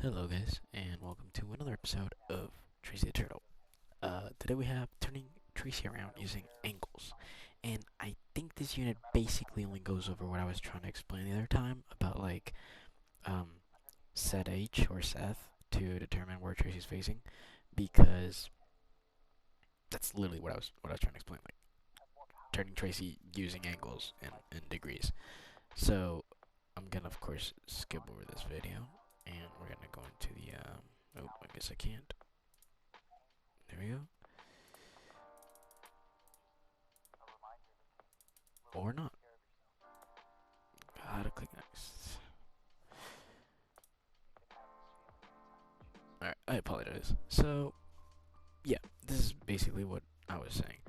Hello guys, and welcome to another episode of Tracy the Turtle. Today we have turning Tracy around using angles. And I think this unit basically only goes over what I was trying to explain the other time about um, set H or Seth to determine where Tracy's facing, because that's literally what I was trying to explain, like turning Tracy using angles and degrees. So I'm gonna of course skip over this video and we're gonna go into the oh, I guess I can't. There we go. Or not. Gotta click next. Alright, I apologize. So yeah, this is basically what I was saying.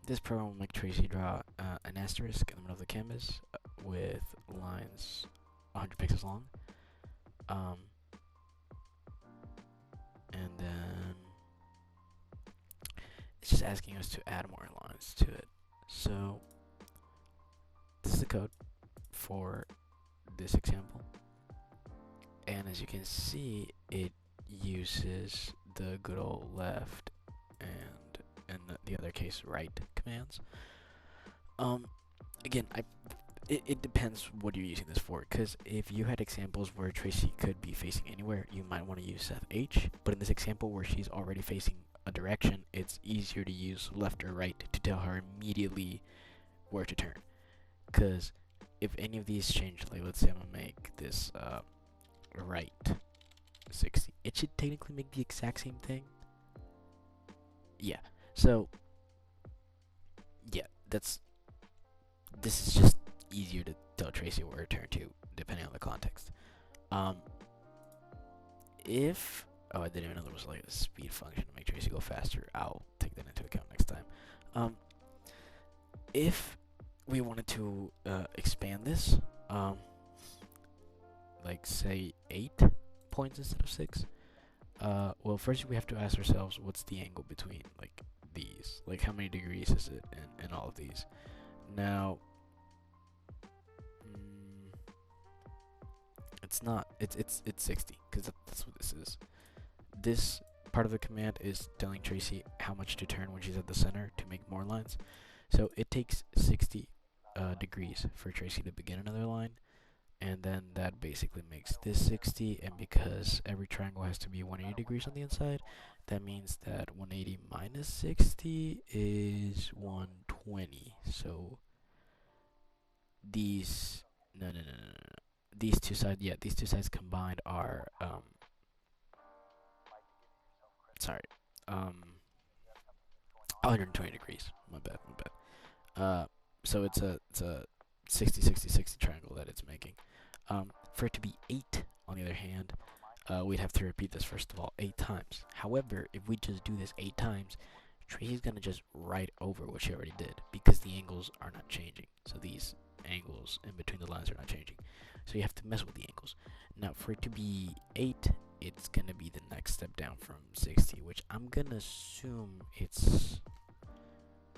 This program will make Tracy draw an asterisk in the middle of the canvas with lines 100 pixels long. And then it's just asking us to add more lines to it. So this is the code for this example, and as you can see, it uses the good old left and in the other case right commands. Again, it depends what you're using this for, because if you had examples where Tracy could be facing anywhere, you might want to use Seth H, but in this example where she's already facing a direction, it's easier to use left or right to tell her immediately where to turn. Because if any of these change, like let's say I'm gonna make this right 60, it should technically make the exact same thing. Yeah, so yeah, this is just easier to tell Tracy where to turn to depending on the context. If I didn't even know there was like a speed function to make Tracy go faster. I'll take that into account next time. If we wanted to expand this, like say 8 points instead of 6, well, first we have to ask ourselves what's the angle between like these, like how many degrees is it in all of these. Now it's not, it's 60, because that's what this is. This part of the command is telling Tracy how much to turn when she's at the center to make more lines. So it takes 60 degrees for Tracy to begin another line, and then that basically makes this 60, and because every triangle has to be 180 degrees on the inside, that means that 180 minus 60 is 120. So these, no, these two sides, yeah, these two sides combined are, sorry, 120 degrees, my bad. So it's a 60, 60, 60 triangle that it's making. For it to be 8, on the other hand, we'd have to repeat this first of all 8 times. However, if we just do this 8 times, Tracy's gonna just write over what she already did, because the angles are not changing. So these angles in between the lines are not changing. So you have to mess with the angles. Now, for it to be 8, it's gonna be the next step down from 60, which I'm gonna assume it's,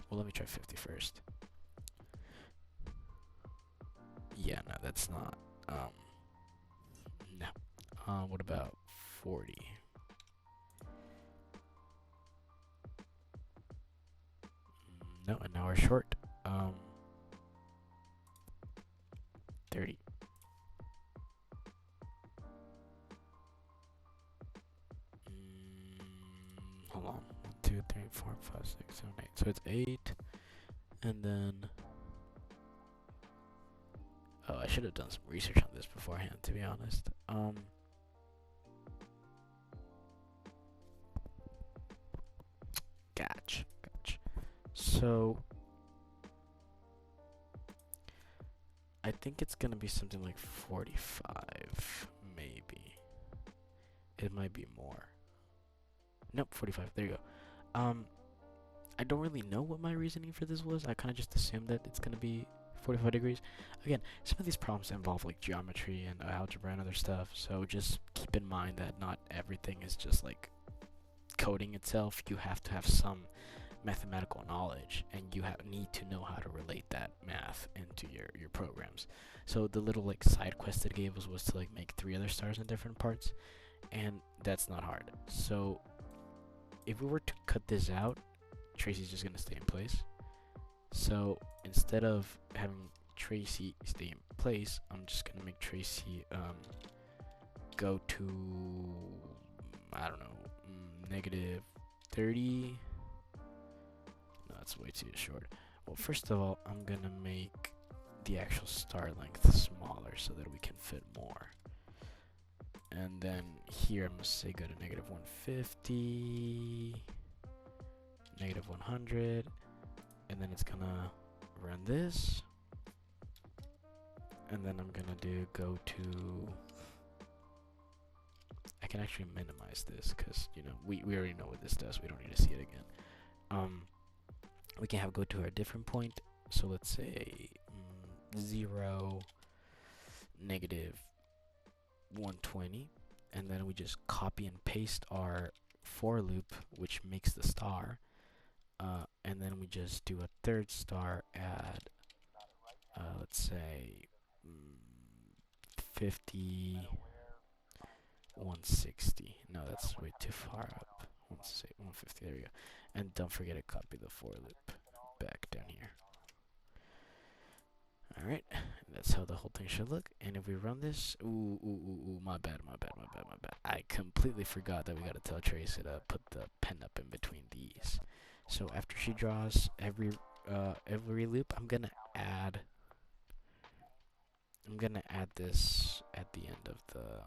well, let me try 50 first. Yeah, no, that's not. No. What about 40? No, and now we're short. 30. Hold on. 1, 2, 3, 4, 5, 6, 7, 8. So it's 8, and then. Oh, I should have done some research on this beforehand, to be honest. Gotcha. So, I think it's gonna be something like 45, maybe. It might be more. Nope, 45. There you go. I don't really know what my reasoning for this was. I kind of just assumed that it's gonna be 45 degrees. Again, some of these problems involve like geometry and algebra and other stuff, so just keep in mind that not everything is just like coding itself. You have to have some mathematical knowledge, and you need to know how to relate that math into your programs. So the little like side quest it gave us was to like make 3 other stars in different parts, and that's not hard. So if we were to cut this out, Tracy's just gonna stay in place. So instead of having Tracy stay in place, I'm just gonna make Tracy go to, I don't know, negative 30. No, that's way too short. Well, first of all, I'm gonna make the actual star length smaller so that we can fit more. And then here I'm gonna say go to negative 150, negative 100, and then it's gonna run this. And then I'm gonna do go to, I can actually minimize this because, you know, we already know what this does. We don't need to see it again. We can have go to a different point. So let's say 0, negative 120. And then we just copy and paste our for loop, which makes the star. And then we just do a third star at, let's say, 50, 160. No, that's way too far up. Let's say 150. There we go. And don't forget to copy the for loop back down here. Alright, that's how the whole thing should look. And if we run this, my bad. I completely forgot that we gotta tell Tracy to put the pen up in between these. So after she draws every loop, I'm gonna add this at the end of the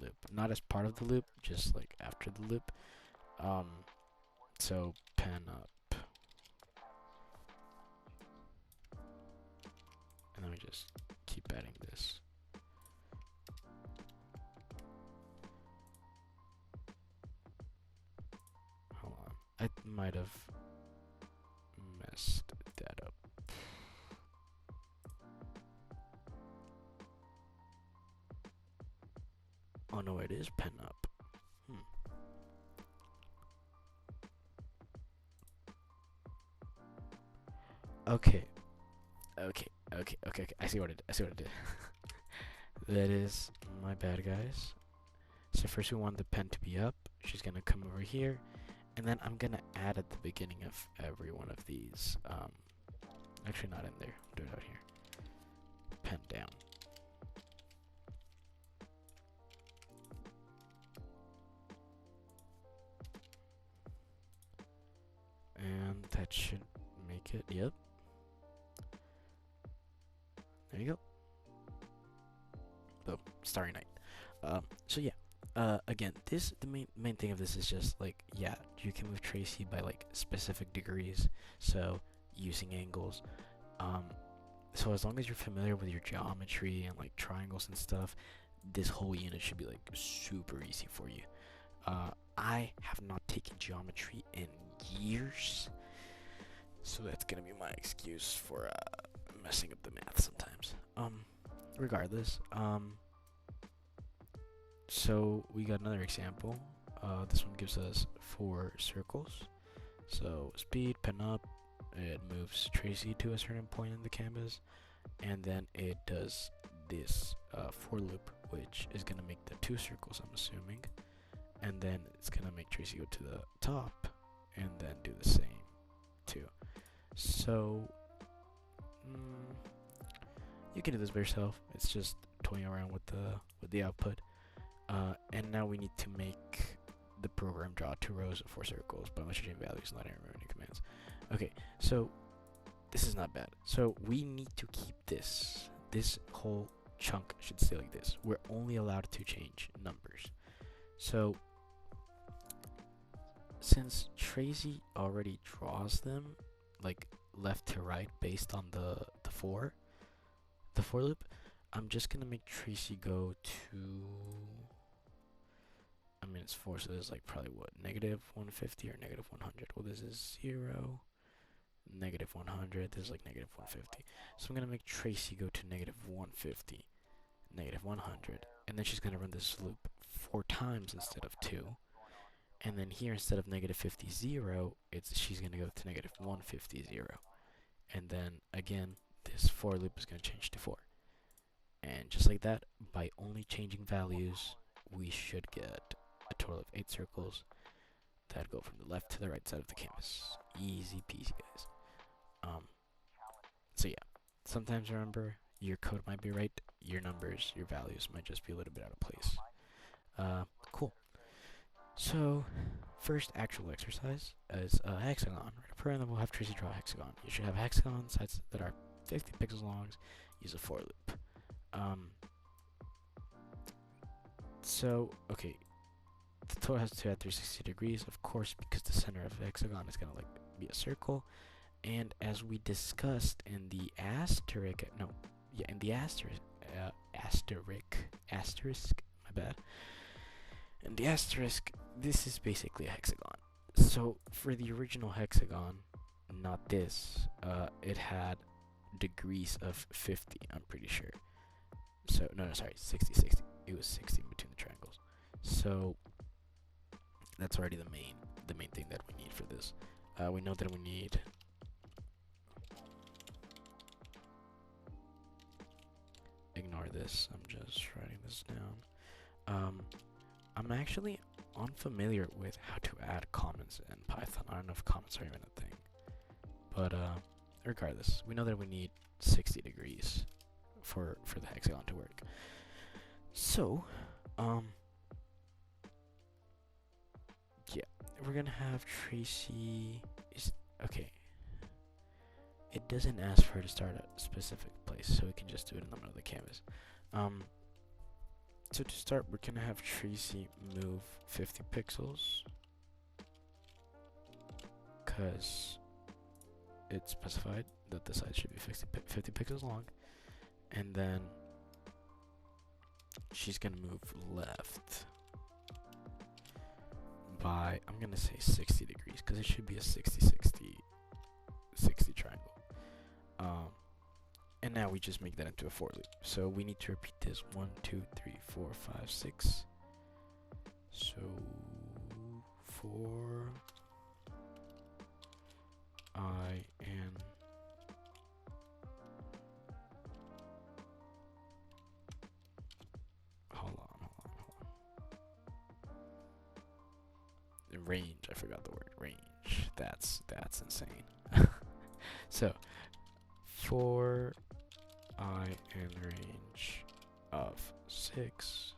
loop, not as part of the loop, just like after the loop. So pen up, and then we just keep adding this. Hold on, I might have messed that up. Oh no, it is pen up. Okay. I see what I did. That is my bad, guys. So first we want the pen to be up. She's gonna come over here, and then I'm gonna add at the beginning of every one of these. Actually not in there. Do it out here. Pen down. And that should make it. Yep. There you go. Boom. Starry Night. So yeah. Again, the main thing of this is just like, yeah, you can move Tracy by like specific degrees. So using angles. So as long as you're familiar with your geometry and like triangles and stuff, this whole unit should be like super easy for you. I have not taken geometry in years, so that's gonna be my excuse for messing up the math sometimes. Regardless, so we got another example. This one gives us 4 circles. So speed, pen up, it moves Tracy to a certain point in the canvas, and then it does this for loop, which is gonna make the 2 circles, I'm assuming, and then it's gonna make Tracy go to the top, and then do the same too. So you can do this by yourself. It's just toying around with the output. And now we need to make the program draw 2 rows of 4 circles by changing values, not entering any commands. Okay, so this is not bad. So we need to keep this whole chunk should stay like this. We're only allowed to change numbers. So since Tracy already draws them like left to right based on the for loop, I'm just gonna make Tracy go to, I mean it's 4, so this is like probably what, negative 150 or negative 100. Well, this is 0, negative 100, this is like negative 150. So I'm gonna make Tracy go to negative 150, negative 100, and then she's gonna run this loop 4 times instead of 2. And then here, instead of negative 50, 0, she's gonna go to negative 150, 0. And then again, this for loop is gonna change to 4. And just like that, by only changing values, we should get a total of 8 circles that go from the left to the right side of the canvas. Easy peasy, guys. So yeah, sometimes remember, your code might be right, your numbers, your values might just be a little bit out of place. Cool. So, first actual exercise is a hexagon. Right up here, and then we'll have Tracy draw a hexagon. You should have hexagon sides that are 50 pixels long. Use a for loop. Okay, the total has to add 360 degrees, of course, because the center of the hexagon is gonna be a circle. And as we discussed in the asterisk, my bad. In the asterisk, this is basically a hexagon. So for the original hexagon, not this, it had degrees of 50, I'm pretty sure. So, sorry, 60. It was 60 between the triangles. So that's already the main thing that we need for this. We know that we need ignore this. I'm just writing this down. I'm actually unfamiliar with how to add comments in Python. I don't know if comments are even a thing. But regardless, we know that we need 60 degrees for the hexagon to work. So, yeah, we're gonna have Tracy okay. It doesn't ask for her to start at a specific place, so we can just do it in the middle of the canvas. So to start, we're gonna have Tracy move 50 pixels, cause it's specified that the side should be 50 pixels long, and then she's gonna move left by, I'm gonna say 60 degrees, cause it should be a 60 triangle. And now we just make that into a for loop. So we need to repeat this 1, 2, 3, 4, 5, 6. So for I n hold on. The range, I forgot the word range. That's insane. So for I in range of 6,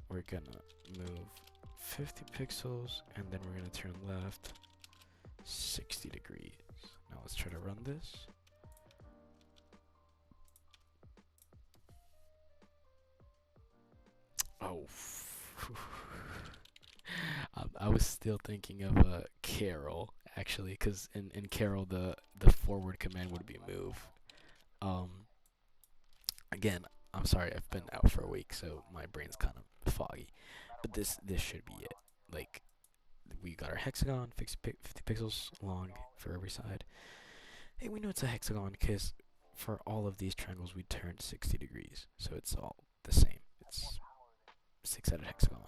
we're gonna move 50 pixels, and then we're gonna turn left 60 degrees. Now let's try to run this. Oh, I was still thinking of Carol, actually, because in Carol the forward command would be move. Again, I'm sorry, I've been out for a week, so my brain's kind of foggy. But this should be it. Like, we got our hexagon, 50 pixels long for every side. Hey, we know it's a hexagon because for all of these triangles we turned 60 degrees, so it's all the same. It's 6-sided hexagon,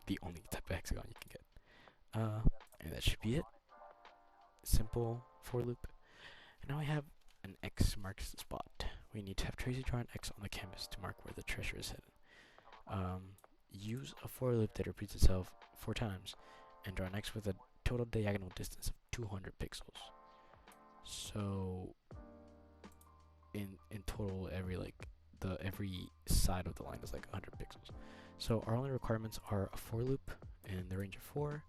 the only type of hexagon you can get. And that should be it. Simple for loop. And now we have an X marks the spot. We need to have Tracy draw an X on the canvas to mark where the treasure is hidden. Use a for loop that repeats itself 4 times, and draw an X with a total diagonal distance of 200 pixels. So in total, every side of the line is like 100 pixels. So our only requirements are a for loop in the range of 4,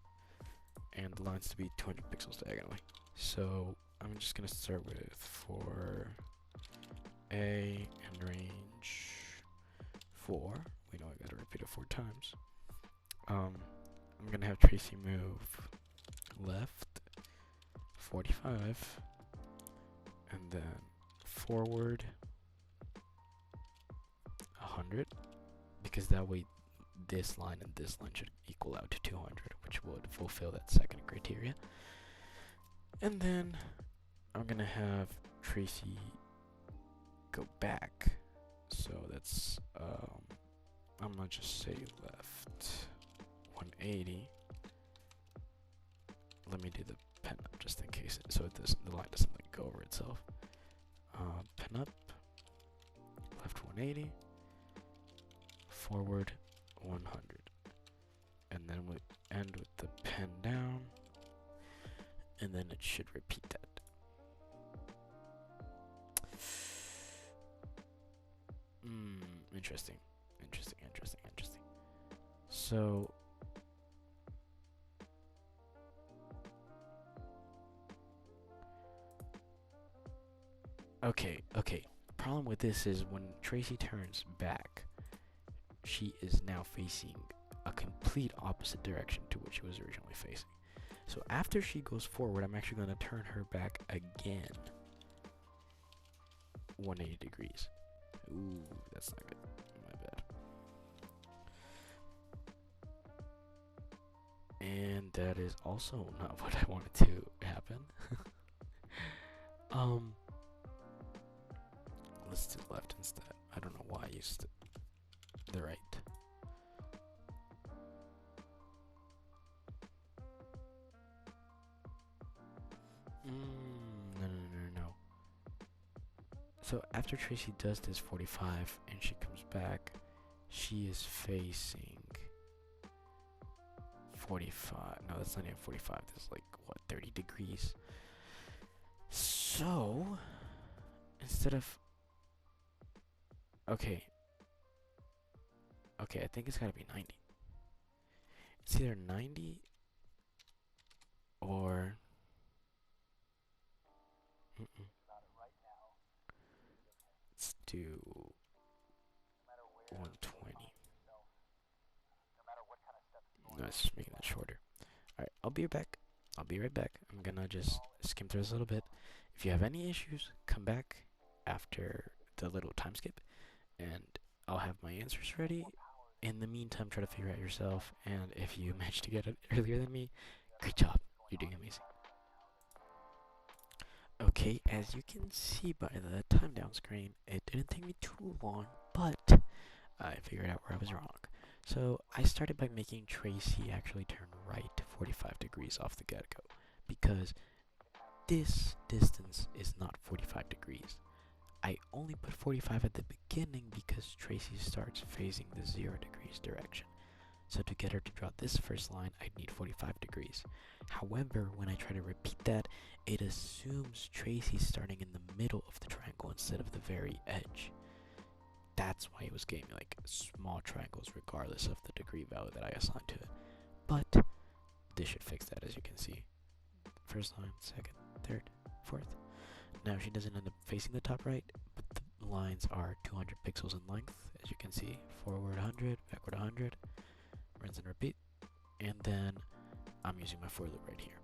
and the lines to be 200 pixels diagonally. So I'm just gonna start with for A and range 4. We know I gotta repeat it 4 times. I'm gonna have Tracy move left 45, and then forward 100, because that way this line and this line should equal out to 200, which would fulfill that second criteria. And then I'm gonna have Tracy go back, so that's I'm gonna just say left 180. Let me do the pen up just in case, so the line doesn't go over itself. Pen up left 180, forward 100. And then we end with the pen down, and then it should repeat that. Interesting. So okay. The problem with this is when Tracy turns back, she is now facing a complete opposite direction to what she was originally facing. So after she goes forward, I'm actually going to turn her back again 180 degrees. Ooh, that's not good. My bad. And that is also not what I wanted to happen. Let's do left instead. I don't know why I used the right. No. So after Tracy does this 45 and she comes back, she is facing 45. No, that's not even 45. That's like, what, 30 degrees. So, instead of... Okay, I think it's gotta be 90. It's either 90 or... Let's do 120. No, it's just making that shorter. Alright, I'll be right back. I'm gonna just skim through this a little bit. If you have any issues, come back after the little time skip, and I'll have my answers ready. In the meantime, try to figure it out yourself, and if you manage to get it earlier than me, great job. You're doing amazing. Okay, as you can see by the time down screen, it didn't take me too long, but I figured out where I was wrong. So I started by making Tracy actually turn right 45 degrees off the get-go, because this distance is not 45 degrees. I only put 45 at the beginning because Tracy starts facing the 0 degrees direction. So to get her to draw this first line, I'd need 45 degrees. However, when I try to repeat that, it assumes Tracy's starting in the middle of the triangle instead of the very edge. That's why it was giving me like small triangles regardless of the degree value that I assigned to it. But this should fix that, as you can see. First line, second, third, fourth. Now she doesn't end up facing the top right, but the lines are 200 pixels in length, as you can see. Forward 100, backward 100, rinse and repeat. And then I'm using my for loop right here.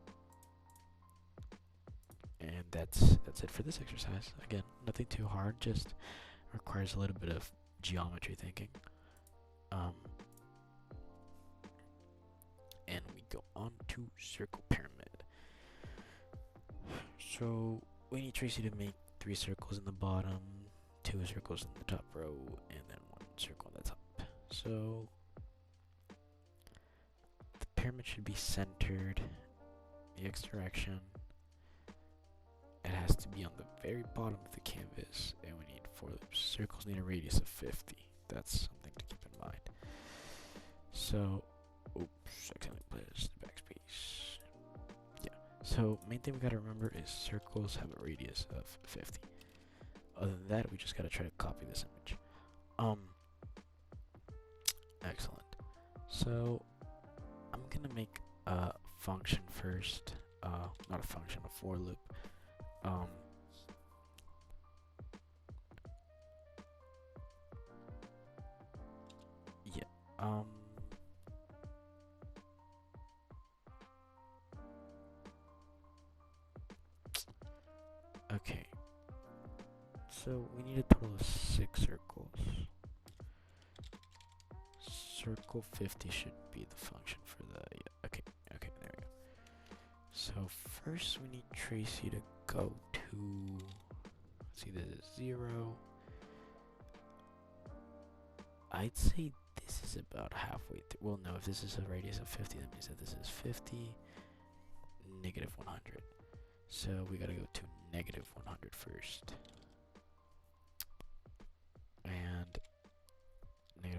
And that's it for this exercise. Again, nothing too hard, just requires a little bit of geometry thinking. And we go on to circle pyramid. So we need Tracy to make 3 circles in the bottom, 2 circles in the top row, and then 1 circle on the top. So the pyramid should be centered, the X direction. It has to be on the very bottom of the canvas, and we need 4 loops. Circles need a radius of 50. That's something to keep in mind. So, oops, accidentally pressed the backspace. Yeah. So main thing we gotta remember is circles have a radius of 50. Other than that, we just gotta try to copy this image. Excellent. So I'm gonna make a function first. Not a function, a for loop. Okay. So we need a total of 6 circles. Circle 50 should be the function for the, yeah, okay, there we go. So first we need Tracy to go to, let's see, this is 0. I'd say this is about halfway through. Well, no, if this is a radius of 50, that means that this is 50, negative 100. So we gotta go to negative 100 first. And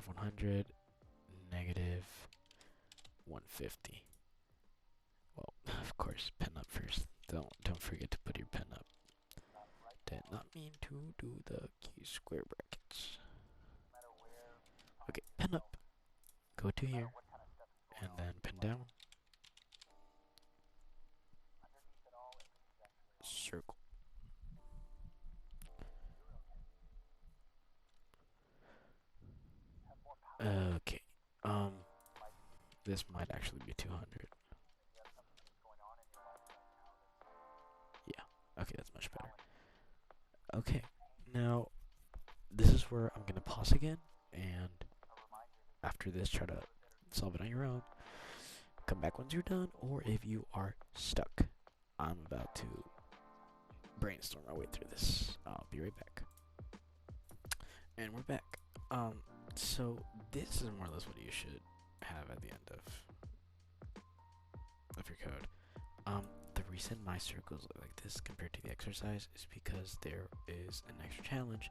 negative 100, negative 150. Well, of course, pen up first. Don't forget to put your pen up. Did not mean to do the key square brackets. Okay, pen up. Go to here, and then pen down. Circle. Okay. This might actually be 200. Yeah. Okay, that's much better. Okay. Now, this is where I'm gonna pause again, and after this, try to solve it on your own. Come back once you're done, or if you are stuck. I'm about to brainstorm my way through this. I'll be right back. And we're back. So this is more or less what you should have at the end of your code. The reason my circles look like this compared to the exercise is because there is an extra challenge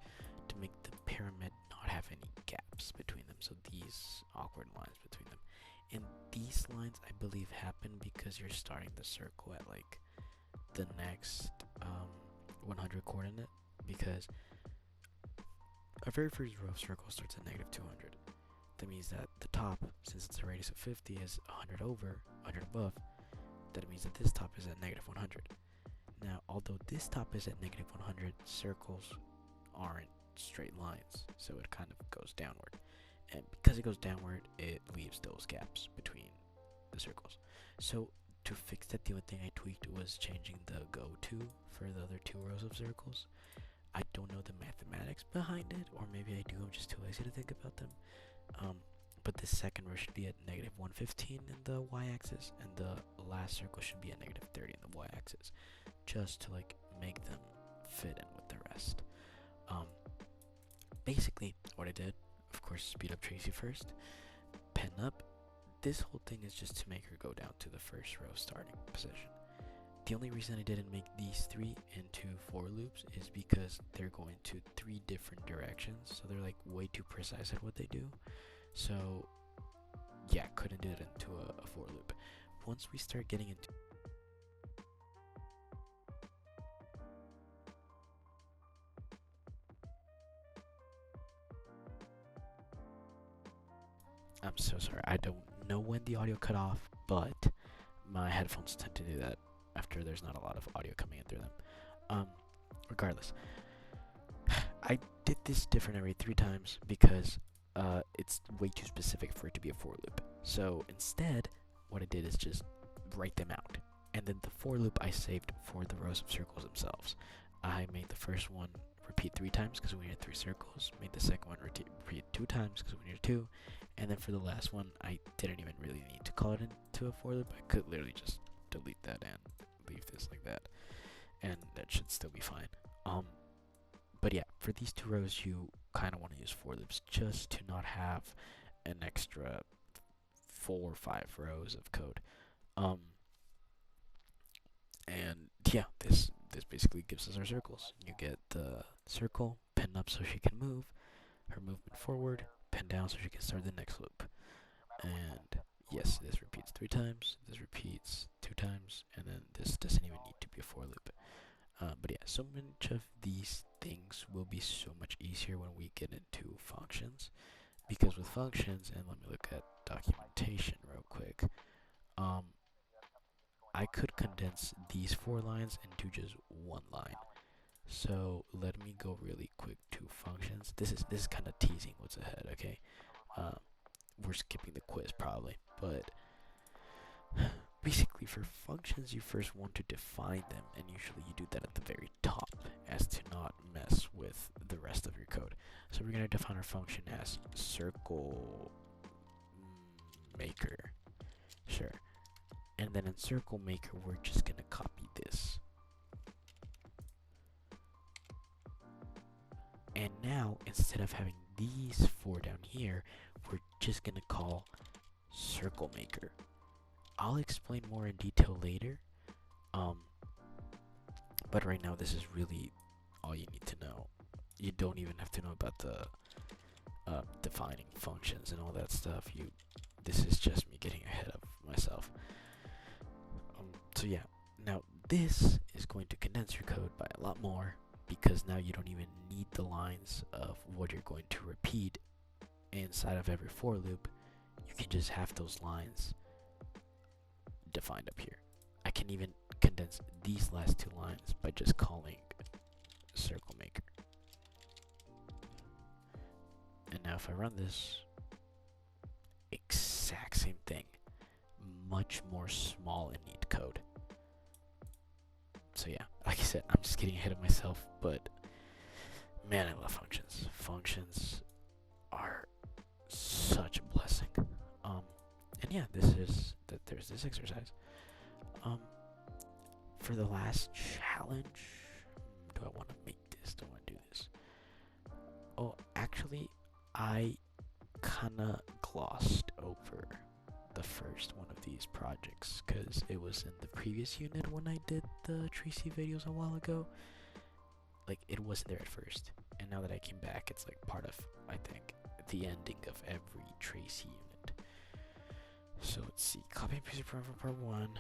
to make the pyramid not have any gaps between them. So these awkward lines between them. And these lines, I believe, happen because you're starting the circle at like the next 100 coordinate, because our very first row of circle starts at negative 200. That means that the top, since it's a radius of 50, is 100 over, 100 above. That means that this top is at negative 100. Now, although this top is at negative 100, circles aren't straight lines, so it kind of goes downward. And because it goes downward, it leaves those gaps between the circles. So to fix that, the only thing I tweaked was changing the go-to for the other two rows of circles. I don't know the mathematics behind it, or maybe I do, I'm just too lazy to think about them. But this second row should be at negative 115 in the y-axis, and the last circle should be at negative 30 in the y-axis, just to like make them fit in with the rest. Basically, what I did, of course, speed up Tracy first, pen up. This whole thing is just to make her go down to the first row starting position. The only reason I didn't make these three into for loops is because they're going to three different directions, so they're like way too precise at what they do. So yeah, couldn't do it into a for loop. Once we start getting into I'm so sorry, I don't know when the audio cut off, but my headphones tend to do that after there's not a lot of audio coming in through them. Regardless, I did this different every 3 times because it's way too specific for it to be a for loop. So instead, what I did is just write them out, and then the for loop I saved for the rows of circles themselves. I made the first one repeat 3 times because we needed 3 circles, made the second one repeat 2 times because we needed 2, and then for the last one, I didn't even really need to call it into a for loop. I could literally just delete that and leave this like that, and that should still be fine. But yeah, for these 2 rows, you kind of want to use for loops just to not have an extra 4 or 5 rows of code. And yeah, this basically gives us our circles. You get the circle, pen up so she can move, her movement forward, pen down so she can start the next loop. And yes, this repeats 3 times, this repeats 2 times, and then this doesn't even need to be a for loop. But yeah, so much of these things will be so much easier when we get into functions, because with functions, and let me look at documentation real quick, I could condense these 4 lines into just 1 line. So let me go really quick to functions. This is kind of teasing what's ahead, okay? We're skipping the quiz probably, but basically for functions you first want to define them, and usually you do that at the very top as to not mess with the rest of your code. So we're going to define our function as circle maker, sure, and then in circle maker we're just going to copy this. And now, instead of having these 4 down here, we're just going to call circle maker. I'll explain more in detail later, but right now this is really all you need to know. You don't even have to know about the defining functions and all that stuff. This is just me getting ahead of myself. So yeah, now this is going to condense your code by a lot more, because now you don't even need the lines of what you're going to repeat inside of every for loop. You can just have those lines defined up here. I can even condense these last two lines by just calling circle maker. And now if I run this, exact same thing, much more small and neat code. So yeah, like I said, I'm just getting ahead of myself, but man, I love functions. Functions are such a blessing. And yeah, there's this exercise. For the last challenge, do I want to make this? Do I want to do this? Oh, actually, I kinda glossed over the first one of these projects because it was in the previous unit when I did the Tracy videos a while ago. Like, it wasn't there at first, and now that I came back, it's like part of, I think, the ending of every Tracy unit. So let's see, copy and paste from part 1.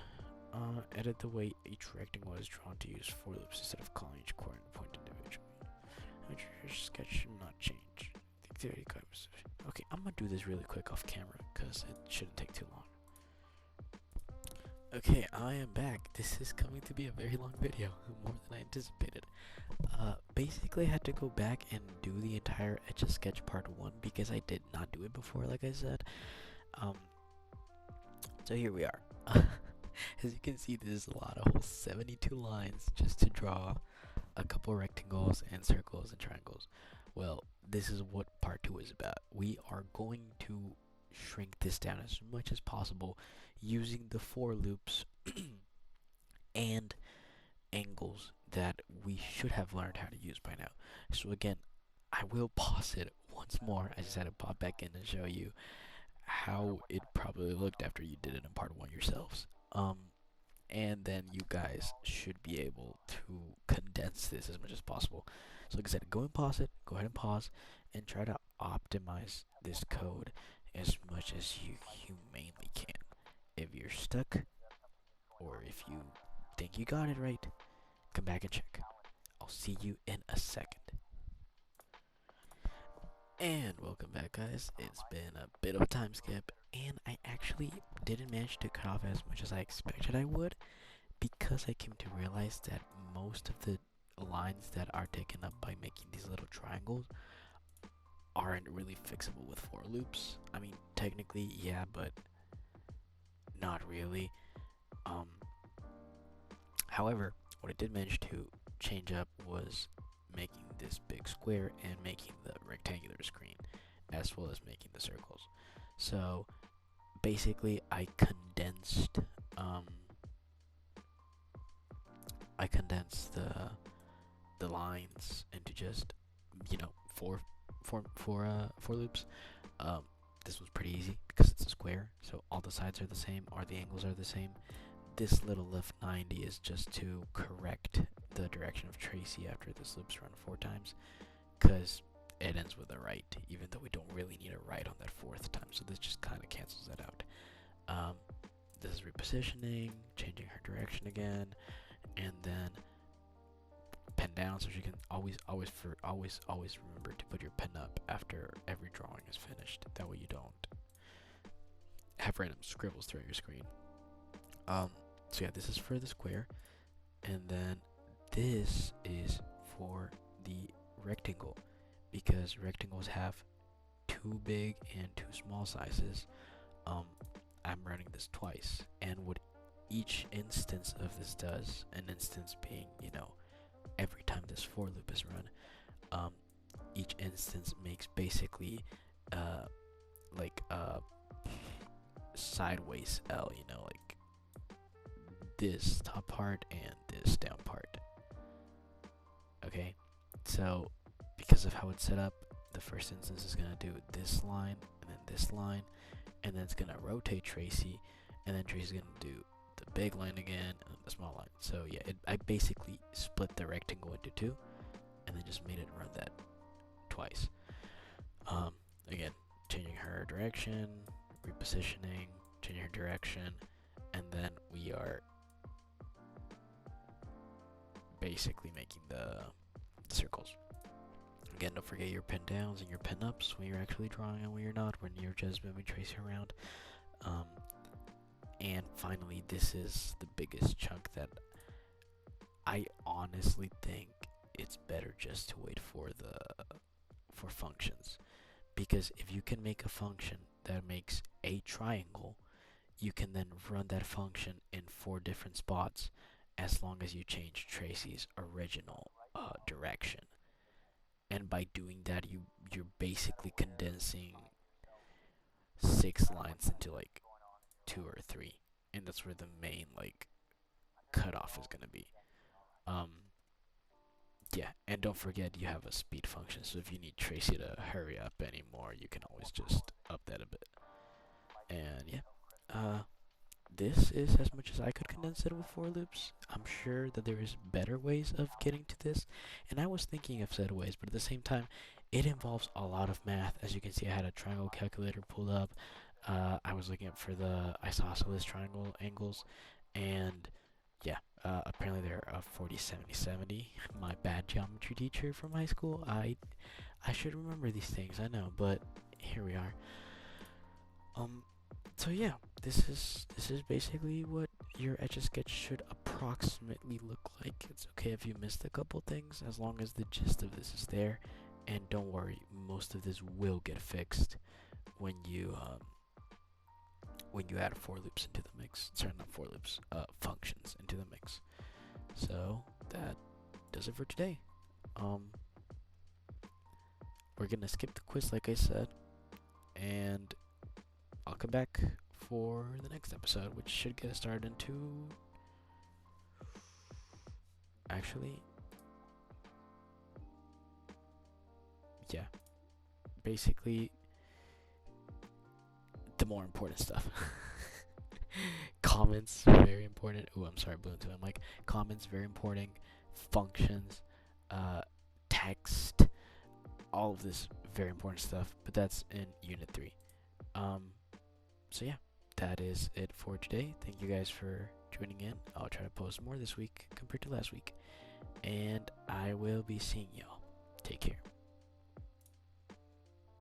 Edit the way each rectangle is drawn to use for loops instead of calling each coordinate point individually. Your sketch should not change. Okay, I'm gonna do this really quick off camera because it shouldn't take too long. Okay, I am back. This is going to be a very long video, more than I anticipated. Basically, I had to go back and do the entire Etch-a-Sketch part 1 because I did not do it before, like I said. So here we are. As you can see, this is a lot, a whole 72 lines just to draw a couple rectangles and circles and triangles. Well, this is what part 2 is about. We are going to shrink this down as much as possible using the for loops and angles that we should have learned how to use by now. So again, I will pause it once more. I just had to pop back in and show you how it probably looked after you did it in part 1 yourselves. And then you guys should be able to condense this as much as possible. So like I said, go ahead and pause and try to optimize this code as much as you humanely can. If you're stuck, or if you think you got it right, come back and check. I'll see you in a second. And welcome back, guys. It's been a bit of a time skip, and I actually didn't manage to cut off as much as I expected I would, because I came to realize that most of the lines that are taken up by making these little triangles aren't really fixable with for loops. I mean, technically, yeah, but not really. However, what I did manage to change up was making this big square and making the rectangular screen, as well as making the circles. So basically, I condensed the lines into just, you know, four loops. This was pretty easy because it's a square, so all the sides are the same, or the angles are the same. This little left 90 is just to correct the direction of Tracy after this loop's run 4 times, because it ends with a right, even though we don't really need a right on that 4th time, so this just kind of cancels that out. This is repositioning, changing her direction again, and then pen down, so you can always remember to put your pen up after every drawing is finished. That way you don't have random scribbles throughout your screen. So yeah, this is for the square, and then this is for the rectangle, because rectangles have 2 big and 2 small sizes. I'm running this twice, and what each instance of this does, an instance being, you know, every time this for loop is run, each instance makes basically like a sideways L, you know, like this top part and this down part. Okay, so because of how it's set up, the first instance is gonna do this line and then this line, and then it's gonna rotate Tracy, and then Tracy's gonna do the big line again and the small line. So yeah, I basically split the rectangle into 2 and then just made it run that twice. again, changing her direction, repositioning, changing her direction, and then we are basically making the circles. Again, don't forget your pin downs and your pin ups when you're actually drawing and when you're not, when you're just moving Tracy around. And finally, this is the biggest chunk that I honestly think it's better just to wait for functions, because if you can make a function that makes a triangle, you can then run that function in 4 different spots as long as you change Tracy's original direction. And by doing that, you're basically condensing 6 lines into like 2 or 3, and that's where the main like cutoff is gonna be. Yeah, and don't forget you have a speed function, so if you need Tracy to hurry up anymore, you can always just up that a bit. And yeah, this is as much as I could condense it with for loops. I'm sure that there is better ways of getting to this, and I was thinking of set ways, but at the same time, it involves a lot of math. As you can see, I had a triangle calculator pulled up. I was looking up for the isosceles triangle angles, and yeah, apparently they're 40, 70, 70. My bad geometry teacher from high school. I should remember these things, I know, but here we are. So yeah, this is basically what your Etch-a-Sketch should approximately look like. It's okay if you missed a couple things, as long as the gist of this is there. And don't worry, most of this will get fixed when you add for loops into the mix. Sorry, not for loops, functions into the mix. So that does it for today. We're gonna skip the quiz, like I said, and I'll come back for the next episode, which should get us started into. Actually, yeah, basically the more important stuff. Comments, very important. Oh, I'm sorry, blew into my mic. Comments, very important. Functions, text, all of this, very important stuff. But that's in Unit 3. So yeah, that is it for today. Thank you guys for tuning in. I'll try to post more this week compared to last week. And I will be seeing y'all. Take care.